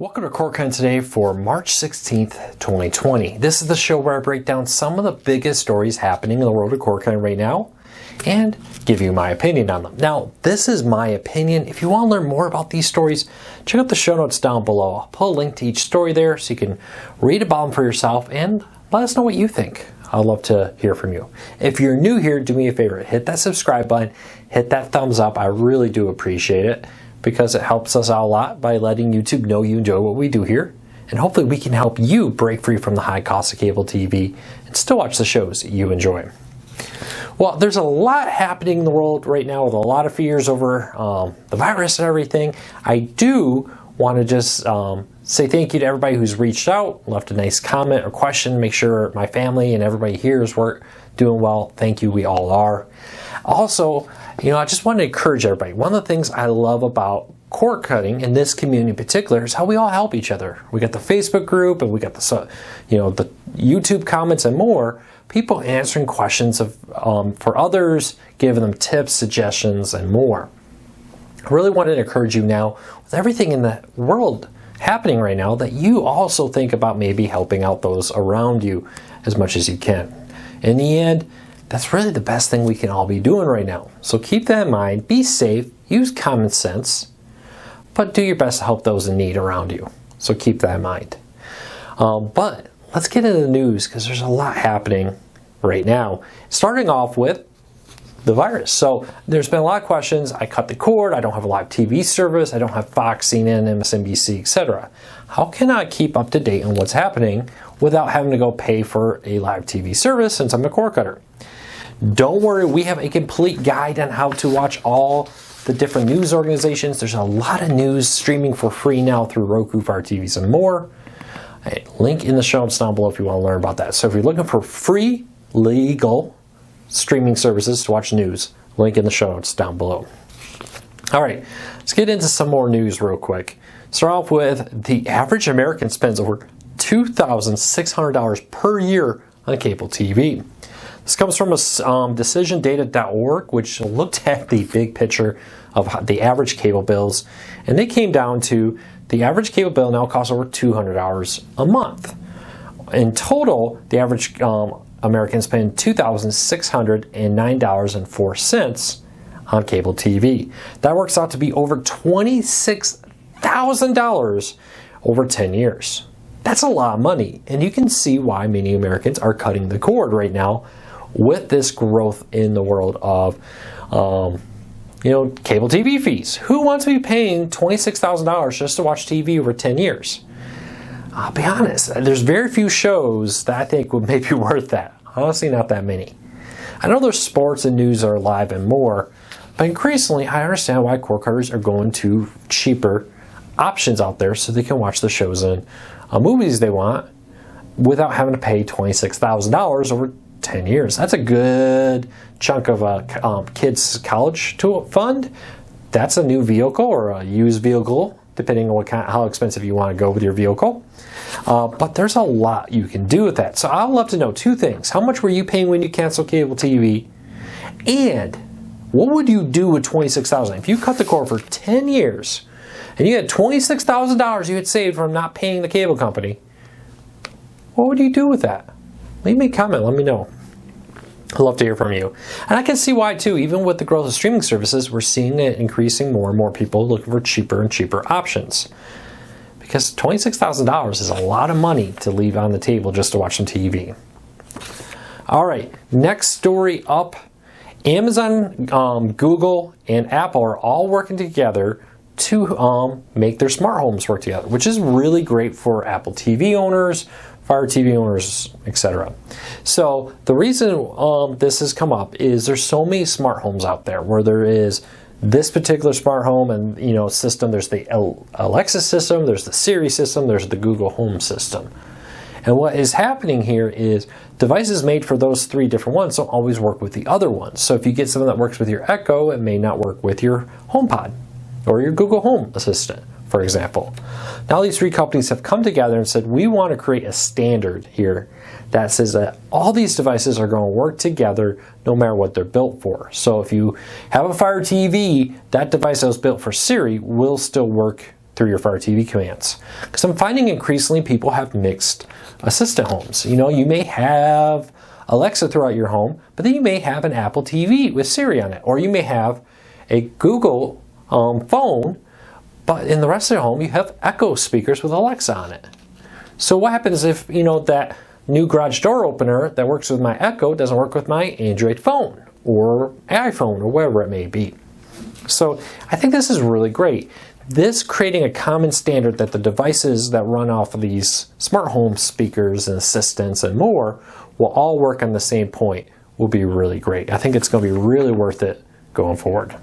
Welcome to CorkCon today for March 16th, 2020. This is the show where I break down some of the biggest stories happening in the world of CorkCon right now and give you my opinion on them. Now, this is my opinion. If you want to learn more about these stories, check out the show notes down below. I'll put a link to each story there so you can read about them for yourself and let us know what you think. I'd love to hear from you. If you're new here, do me a favor. Hit that subscribe button. Hit that thumbs up. I really do appreciate it, because it helps us out a lot by letting YouTube know you enjoy what we do here. And hopefully we can help you break free from the high cost of cable TV and still watch the shows you enjoy. Well, there's a lot happening in the world right now with a lot of fears over the virus and everything. I do want to just say thank you to everybody who's reached out, left a nice comment or question, make sure my family and everybody here is doing well. Thank you, we all are. Also, I just want to encourage everybody. One of the things I love about cord cutting in this community in particular is how we all help each other. We got the Facebook group and we got the YouTube comments and more. People answering questions for others, giving them tips, suggestions, and more. I really want to encourage you now with everything in the world happening right now that you also think about maybe helping out those around you as much as you can. In the end, that's really the best thing we can all be doing right now. So keep that in mind, be safe, use common sense, but do your best to help those in need around you. So keep that in mind. But let's get into the news because there's a lot happening right now. Starting off with the virus. So there's been a lot of questions. I cut the cord, I don't have a live TV service, I don't have Fox, CNN, MSNBC, etc. How can I keep up to date on what's happening without having to go pay for a live TV service since I'm a cord cutter? Don't worry, we have a complete guide on how to watch all the different news organizations. There's a lot of news streaming for free now through Roku, Fire TVs, and more. Link in the show notes down below if you want to learn about that. So if you're looking for free, legal streaming services to watch news, link in the show notes down below. All right, let's get into some more news real quick. Start off with the average American spends over $2,600 per year on cable TV. This comes from decisiondata.org, which looked at the big picture of the average cable bills, and they came down to the average cable bill now costs over $200 a month. In total, the average American spend $2,609.04 on cable TV. That works out to be over $26,000 over 10 years. That's a lot of money, and you can see why many Americans are cutting the cord right now with this growth in the world of cable TV fees. Who wants to be paying $26,000 just to watch TV over 10 years? I'll be honest, there's very few shows that I think would maybe be worth that. Honestly, not that many. I know there's sports and news are live and more, but increasingly I understand why cord cutters are going to cheaper options out there so they can watch the shows and movies they want without having to pay $26,000 over 10 years. That's a good chunk of a kid's college fund. That's a new vehicle or a used vehicle, depending on how expensive you want to go with your vehicle. But there's a lot you can do with that. So I'd love to know two things. How much were you paying when you canceled cable TV? And what would you do with $26,000? If you cut the cord for 10 years and you had $26,000 you had saved from not paying the cable company, what would you do with that? Leave me a comment, let me know. I'd love to hear from you. And I can see why too, even with the growth of streaming services, we're seeing it increasing more and more people looking for cheaper and cheaper options. Because $26,000 is a lot of money to leave on the table just to watch some TV. All right, next story up. Amazon, Google, and Apple are all working together to make their smart homes work together, which is really great for Apple TV owners, Fire TV owners, etc. So the reason this has come up is there's so many smart homes out there where there is this particular smart home and system. There's the Alexa system, there's the Siri system, there's the Google Home system. And what is happening here is devices made for those three different ones don't always work with the other ones. So if you get something that works with your Echo, it may not work with your HomePod or your Google Home Assistant, for example. Now these three companies have come together and said, we want to create a standard here that says that all these devices are going to work together no matter what they're built for. So if you have a Fire TV, that device that was built for Siri will still work through your Fire TV commands. Because I'm finding increasingly people have mixed assistant homes. You know, you may have Alexa throughout your home, but then you may have an Apple TV with Siri on it, or you may have a Google phone, but in the rest of the home you have Echo speakers with Alexa on it. So what happens if, you know, that new garage door opener that works with my Echo doesn't work with my Android phone or iPhone or whatever it may be? So I think this is really great. This creating a common standard that the devices that run off of these smart home speakers and assistants and more will all work on the same point will be really great. I think it's going to be really worth it going forward.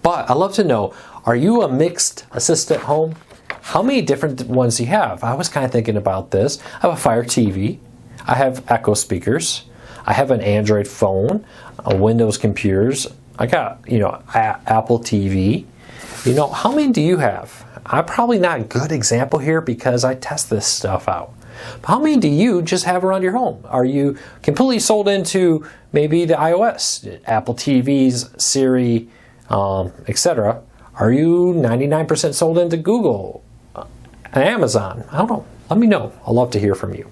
But I'd love to know, are you a mixed assistant home? How many different ones do you have? I was kind of thinking about this. I have a Fire TV. I have Echo speakers. I have an Android phone, a Windows computers. I got, you know, Apple TV. You know, how many do you have? I'm probably not a good example here because I test this stuff out. But how many do you just have around your home? Are you completely sold into maybe the iOS, Apple TVs, Siri, etc.? Are you 99% sold into Google, Amazon? I don't know. Let me know. I'd love to hear from you.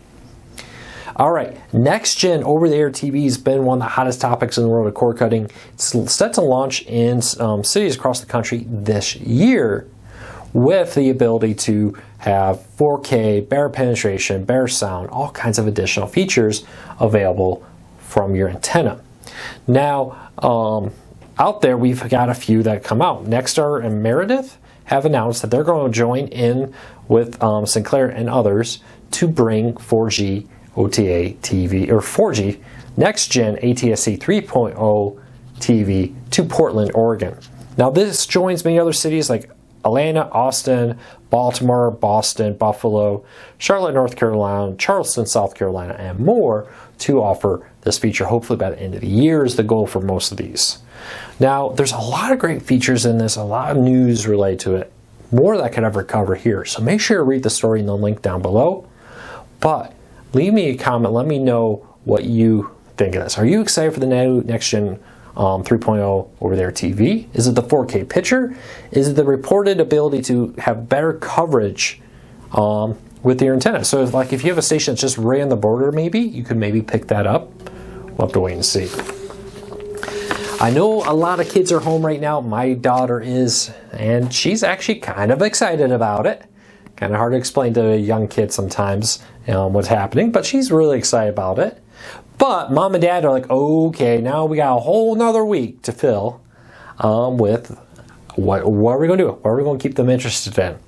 All right, next gen over-the-air TV has been one of the hottest topics in the world of cord cutting. It's set to launch in cities across the country this year with the ability to have 4K, better penetration, better sound, all kinds of additional features available from your antenna. Now, out there, we've got a few that come out. Nexstar and Meredith have announced that they're going to join in with Sinclair and others to bring 4G OTA TV, or 4G next gen ATSC 3.0 TV to Portland, Oregon. Now this joins many other cities like Atlanta, Austin, Baltimore, Boston, Buffalo, Charlotte, North Carolina, Charleston, South Carolina, and more to offer this feature. Hopefully by the end of the year is the goal for most of these. Now there's a lot of great features in this, a lot of news related to it, more that I could ever cover here. So make sure to read the story in the link down below. But leave me a comment. Let me know what you think of this. Are you excited for the new next gen 3.0 over-the-air TV? Is it the 4K picture? Is it the reported ability to have better coverage with your antenna? So if you have a station that's just right on the border, maybe you could maybe pick that up. We'll have to wait and see. I know a lot of kids are home right now. My daughter is, and she's actually kind of excited about it. Kind of hard to explain to a young kid sometimes what's happening, but she's really excited about it. But mom and dad are like, okay, now we got a whole nother week to fill with what are we going to do? What are we going to keep them interested in?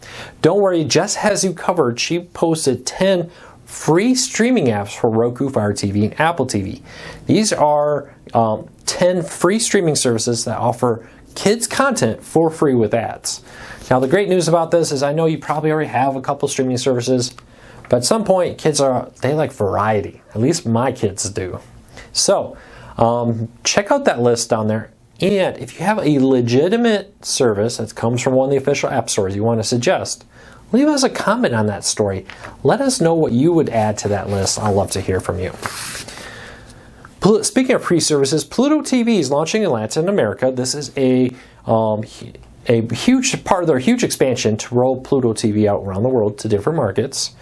Don't worry, Jess has you covered. She posted 10 free streaming apps for Roku, Fire TV, and Apple TV. These are 10 free streaming services that offer kids content for free with ads. Now the great news about this is I know you probably already have a couple streaming services, but at some point kids they like variety. At least my kids do. So check out that list down there, and if you have a legitimate service that comes from one of the official app stores you want to suggest, leave us a comment on that story. Let us know what you would add to that list. I'd love to hear from you. Speaking of free services, Pluto TV is launching in Latin America. This is a huge part of their huge expansion to roll Pluto TV out around the world to different markets.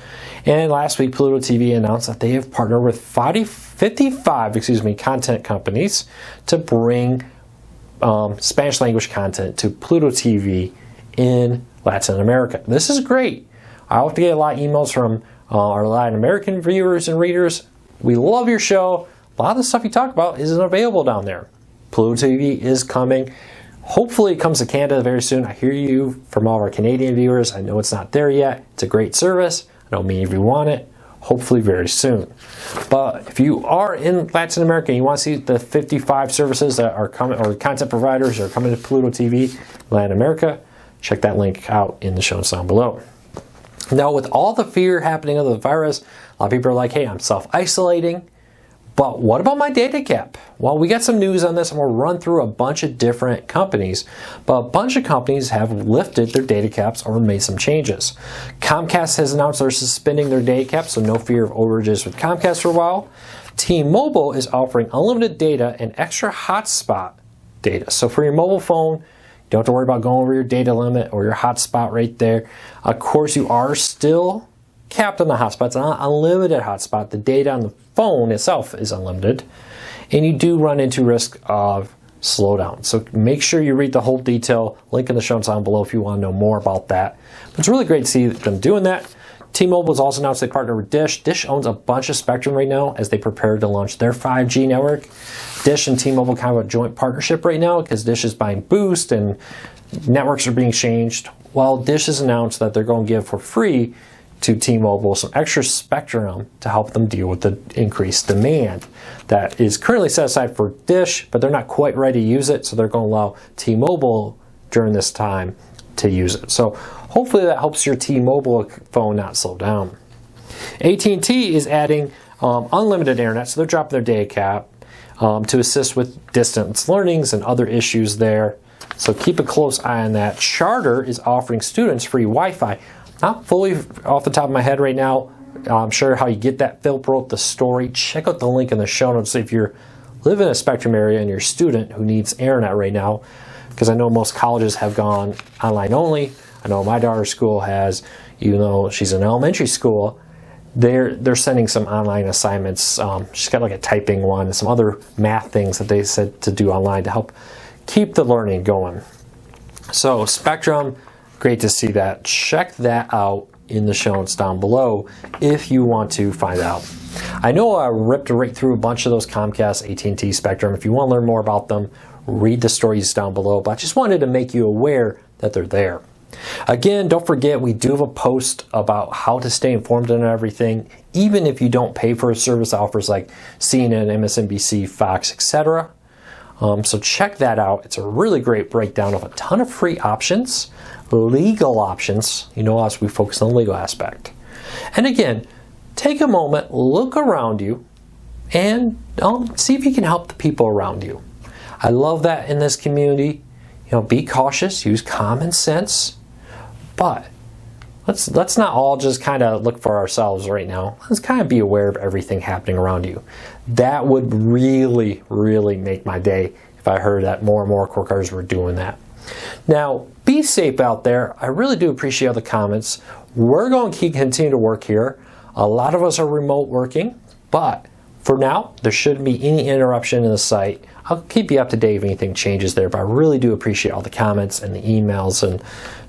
And last week, Pluto TV announced that they have partnered with 55 content companies to bring Spanish language content to Pluto TV in Latin America. This is great. I hope to get a lot of emails from our Latin American viewers and readers. We love your show. A lot of the stuff you talk about isn't available down there. Pluto TV is coming. Hopefully it comes to Canada very soon. I hear you from all of our Canadian viewers. I know it's not there yet. It's a great service. I know many of you want it. Hopefully very soon. But if you are in Latin America and you want to see the 55 services that are coming, or content providers that are coming to Pluto TV Latin America, check that link out in the show notes down below. Now with all the fear happening of the virus, a lot of people are like, hey, I'm self-isolating. But what about my data cap? Well, we got some news on this, and we'll run through a bunch of different companies. But a bunch of companies have lifted their data caps or made some changes. Comcast has announced they're suspending their data caps, so no fear of overages with Comcast for a while. T-Mobile is offering unlimited data and extra hotspot data. So for your mobile phone, don't have to worry about going over your data limit or your hotspot right there. Of course, you are still capped on the hotspot. It's not unlimited hotspot. The data on the phone itself is unlimited. And you do run into risk of slowdown. So make sure you read the whole detail. Link in the show notes down below if you want to know more about that. But it's really great to see them doing that. T-Mobile has also announced they partner with Dish. Dish owns a bunch of spectrum right now as they prepare to launch their 5G network. Dish and T-Mobile kind of a joint partnership right now because Dish is buying Boost and networks are being changed. Well, Dish has announced that they're going to give for free to T-Mobile some extra spectrum to help them deal with the increased demand that is currently set aside for Dish, but they're not quite ready to use it, so they're going to allow T-Mobile during this time to use it. So hopefully that helps your T-Mobile phone not slow down. AT&T is adding unlimited internet, so they're dropping their data cap to assist with distance learnings and other issues there. So keep a close eye on that. Charter is offering students free Wi-Fi. Not fully off the top of my head right now. I'm sure how you get that. Phil wrote the story. Check out the link in the show notes if you live in a spectrum area and you're a student who needs internet right now, because I know most colleges have gone online only. I know my daughter's school has, she's in elementary school. They're sending some online assignments. She's got like a typing one and some other math things that they said to do online to help keep the learning going. So Spectrum, great to see that. Check that out in the show notes down below if you want to find out. I know I ripped right through a bunch of those Comcast, AT&T, Spectrum. If you want to learn more about them, read the stories down below. But I just wanted to make you aware that they're there. Again, don't forget, we do have a post about how to stay informed on everything, even if you don't pay for service offers like CNN, MSNBC, Fox, etc. So check that out. It's a really great breakdown of a ton of free options, legal options. Us, we focus on the legal aspect. And again, take a moment, look around you, and see if you can help the people around you. I love that in this community. Be cautious, use common sense, but let's not all just kind of look for ourselves right now. Let's kind of be aware of everything happening around you. That would really, really make my day if I heard that more and more core cars were doing that. Now, be safe out there. I really do appreciate all the comments. We're going to continue to work here. A lot of us are remote working, but for now, there shouldn't be any interruption in the site. I'll keep you up to date if anything changes there, but I really do appreciate all the comments and the emails and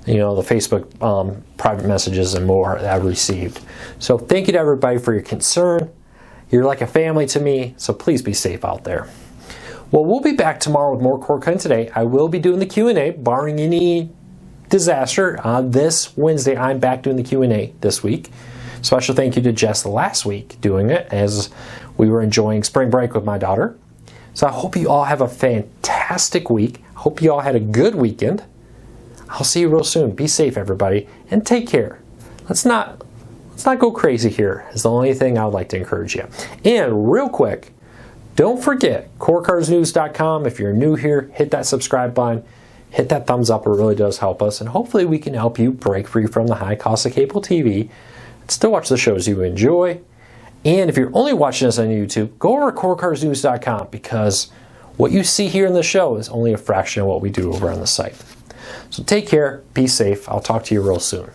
the Facebook private messages and more that I've received. So thank you to everybody for your concern. You're like a family to me, so please be safe out there. Well, we'll be back tomorrow with more Core Content today. I will be doing the Q&A, barring any disaster. This Wednesday, I'm back doing the Q&A this week. Special thank you to Jess last week doing it as we were enjoying spring break with my daughter. So I hope you all have a fantastic week. Hope you all had a good weekend. I'll see you real soon. Be safe, everybody, and take care. Let's not go crazy here is the only thing I would like to encourage you. And real quick, don't forget, corecarsnews.com. If you're new here, hit that subscribe button. Hit that thumbs up. It really does help us. And hopefully we can help you break free from the high cost of cable TV and still watch the shows you enjoy. And if you're only watching us on YouTube, go over to corecarsnews.com because what you see here in the show is only a fraction of what we do over on the site. So take care. Be safe. I'll talk to you real soon.